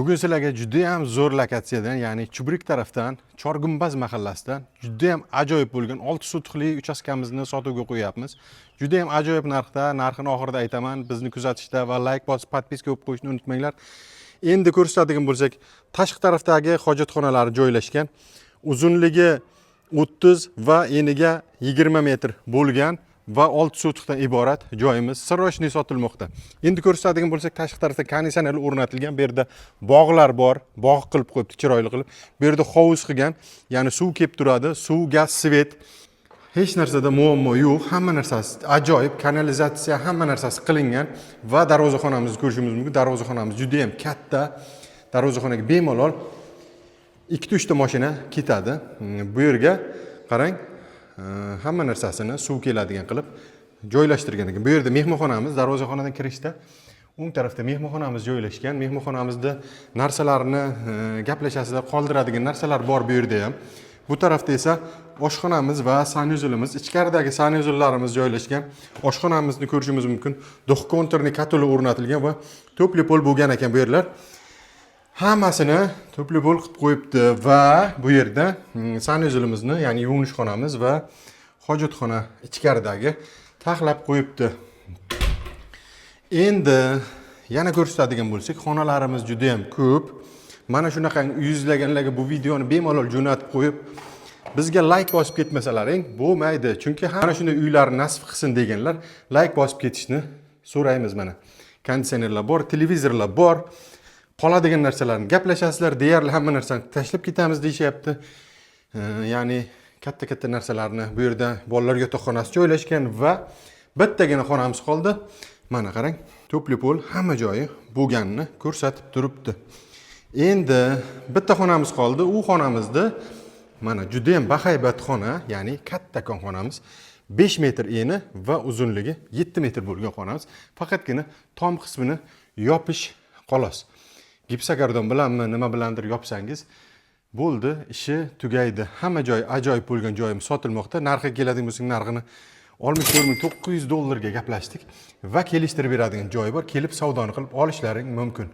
Bugun sizlarga juda ham zo'r lokatsiyadan, ya'ni Chubrik tarafdan, Chorgumbaz mahallasidan juda ham ajoyib bo'lgan 6 sotixli uchastkamizni sotuvga qo'yapmiz. Juda ham ajoyib narxda, narxini oxirida aytaman. Bizni kuzatishda va like bosib, podpiska qilib qo'yishni unutmanglar. Endi ko'rsatadigan bo'lsak, tashqi tarafdagi hojatxonalari joylashgan. Uzunligi 30 va eniga 20 metr bo'lgan va 6 sotixdan iborat joyimiz sirroshniy sotilmoqda. Endi ko'rsatadigan bo'lsak, tashqi tarafda konditsioner o'rnatilgan. Bu yerda bog'lar bor, bog' qilib qo'yibdi, chiroyli qilib. Bu yerda hovuz qilgan, ya'ni suv kelib turadi, suv, gaz, svet. Hech narsada muammo yo'q. Hamma narsasi ajoyib, kanalizatsiya, hamma narsasi qilingan va darvozaxonamizni ko'rishimiz mumkin. Darvozaxonamiz juda ham katta. Darvozaxonaga bemalol 2-3 ta mashina ketadi. Bu yerga qarang. Hamma narsasini suv keladigan qilib joylashtirgan ekan. Bu yerda mehmonxonamiz, darvozaxonadan kirishda o'ng tarafda mehmonxonamiz joylashgan. Mehmonxonamizda narsalarni gaplashasizlar, qoldiradigan narsalar bor bu yerda ham. Bu tarafda esa oshxonamiz va sanuzelimiz, ichkaridagi sanuzellarimiz joylashgan. Oshxonamizni ko'rishimiz mumkin. Duh konturli katuli o'rnatilgan va to'pli pol bo'lgan ekan bu yerlar. Hammasini to'pli pol qilib qo'yibdi va bu yerda sanuzelimizni, ya'ni yuvinish xonamiz va hojatxona ichkaridagi taxlab qo'yibdi. Endi yana ko'rsatadigan bo'lsak, xonalarimiz juda ham ko'p. Mana shunaqa yuzlaganlarga bu videoni bemalol jo'natib qo'yib, bizga like bosib ketmasalaring bo'lmaydi. Chunki mana shunday uylarni nasib qilsin deganlar like bosib ketishni so'raymiz mana. Konditsionerlar bor, televizorlar bor. Qoladigan narsalarni gaplashasizlar, deyarli hamma narsani tashlab ketamiz deyishyapti. Ya'ni katta narsalarni bu yerda bolalar yotoqxonasi joylashgan va bittagina xonamiz qoldi. Mana qarang, to'pli pol hamma joyi bo'lganini ko'rsatib turibdi. Endi bitta xonamiz qoldi. U xonamizda mana juda ham bahaybat xona, ya'ni kattakon xonamiz. 5 metr eni va uzunligi 7 metr bo'lgan xonamiz. Faqatgina tom qismini yopish xolos. Gipsokardon bilanmi, nima bilandir yopsangiz bo'ldi, ishi tugaydi. Hamma joy ajoyib bo'lgan joyimiz sotilmoqda. Narxiga keladigan bo'lsak, narxini 64.900 dollarga gaplashdik va kelishtirib beradigan joyi bor. Kelib savdoni qilib olishlaring mumkin.